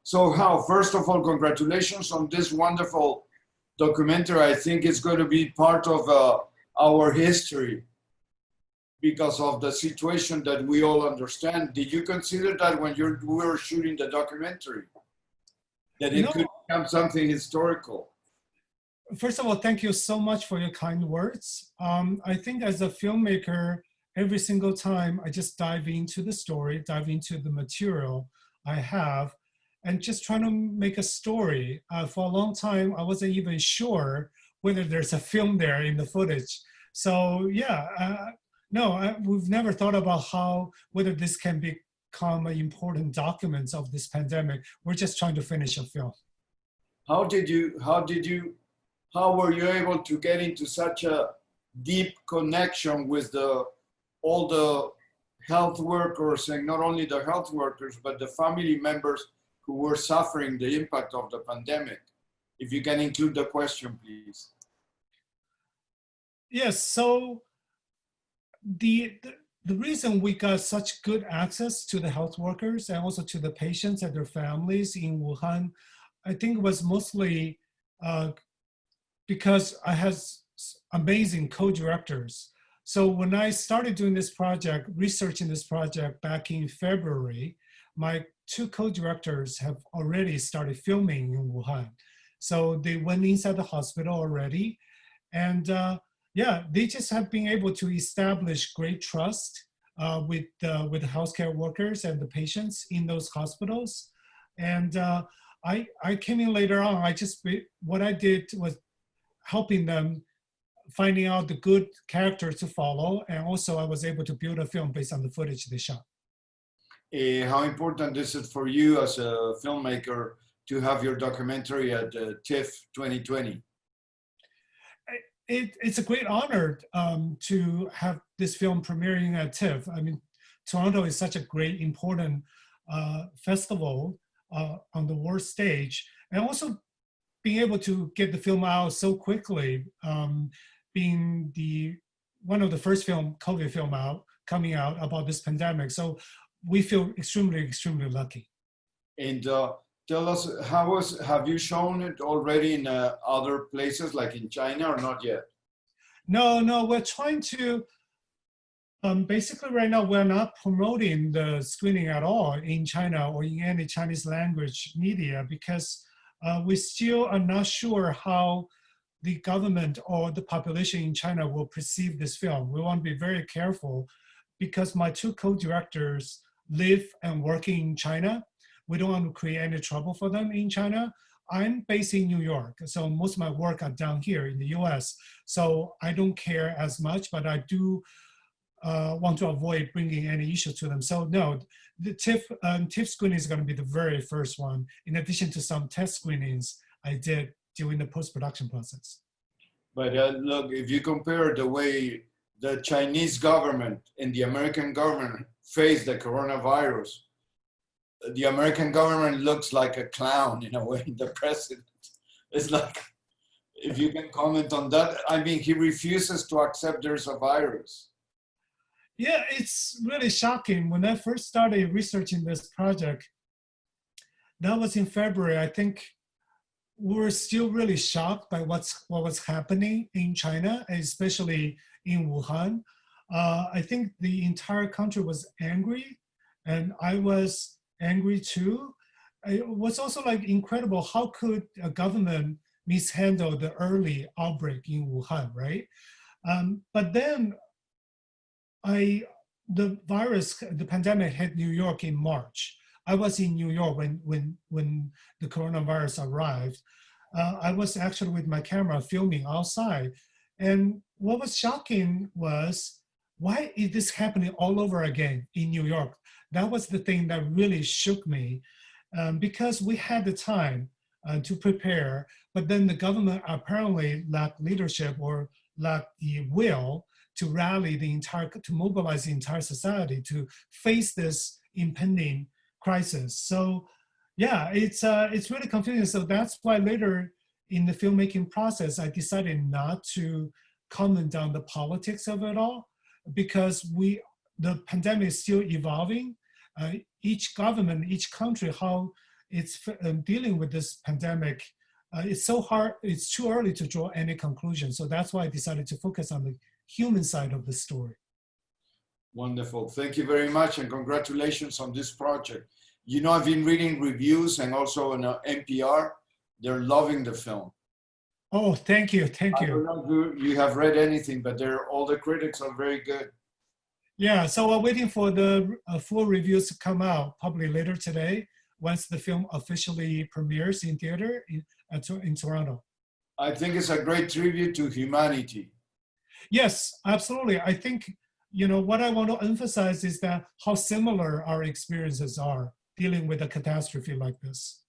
So Hal, first of all, congratulations on this wonderful documentary. I think it's going to be part of our history because of the situation that we all understand. Did you consider that when we were shooting the documentary, that it could become something historical? First of all, thank you so much for your kind words. I think as a filmmaker, every single time I just dive into the story, dive into the material I have, and just trying to make a story. For a long time, I wasn't even sure whether there's a film there in the footage. So yeah, we've never thought about whether this can become an important document of this pandemic. We're just trying to finish a film. How were you able to get into such a deep connection with all the health workers, and not only the health workers, but the family members who were suffering the impact of the pandemic? If you can include the question, please. Yes, so the reason we got such good access to the health workers and also to the patients and their families in Wuhan, I think was mostly because I had amazing co-directors. So when I started doing this project, researching this project back in February, my two co-directors have already started filming in Wuhan. So they went inside the hospital already. And yeah, they just have been able to establish great trust with the healthcare workers and the patients in those hospitals. And I came in later on. What I did was helping them finding out the good characters to follow. And also I was able to build a film based on the footage they shot. How important is it for you as a filmmaker to have your documentary at TIFF 2020? It's a great honor to have this film premiering at TIFF. I mean, Toronto is such a great, important festival on the world stage. And also being able to get the film out so quickly, being one of the first COVID film coming out about this pandemic. So we feel extremely, extremely lucky. And tell us, have you shown it already in other places like in China or not yet? No, we're trying to, basically right now we're not promoting the screening at all in China or in any Chinese language media because we still are not sure how the government or the population in China will perceive this film. We want to be very careful because my two co-directors live and work in China. We don't want to create any trouble for them in China. I'm based in New York, so most of my work are down here in the US. So I don't care as much, but I do want to avoid bringing any issues to them. So no, the TIFF screening is going to be the very first one, in addition to some test screenings I did during the post-production process. But look, if you compare the way the Chinese government and the American government face the coronavirus, the American government looks like a clown in a way, the president. It's like, if you can comment on that, I mean, he refuses to accept there's a virus. Yeah, it's really shocking. When I first started researching this project, that was in February. I think we were still really shocked by what was happening in China, especially in Wuhan. I think the entire country was angry, and I was angry too. It was also like incredible. How could a government mishandle the early outbreak in Wuhan, right? But then the pandemic hit New York in March. I was in New York when the coronavirus arrived. I was actually with my camera filming outside. And what was shocking was, why is this happening all over again in New York? That was the thing that really shook me because we had the time to prepare, but then the government apparently lacked leadership or lacked the will to to mobilize the entire society to face this impending crisis. So yeah, it's really confusing. So that's why later in the filmmaking process, I decided not to comment on the politics of it all, because the pandemic is still evolving. Each government, each country, how dealing with this pandemic. It's so hard. It's too early to draw any conclusion. So that's why I decided to focus on the human side of the story. Wonderful. Thank you very much, and congratulations on this project. You know, I've been reading reviews and also on NPR. They're loving the film. Oh, thank you. Thank I don't you. know if you have read anything, but all the critics are very good. Yeah, so we're waiting for the full reviews to come out probably later today once the film officially premieres in theater in Toronto. I think it's a great tribute to humanity. Yes, absolutely. I think, you know, what I want to emphasize is that how similar our experiences are dealing with a catastrophe like this.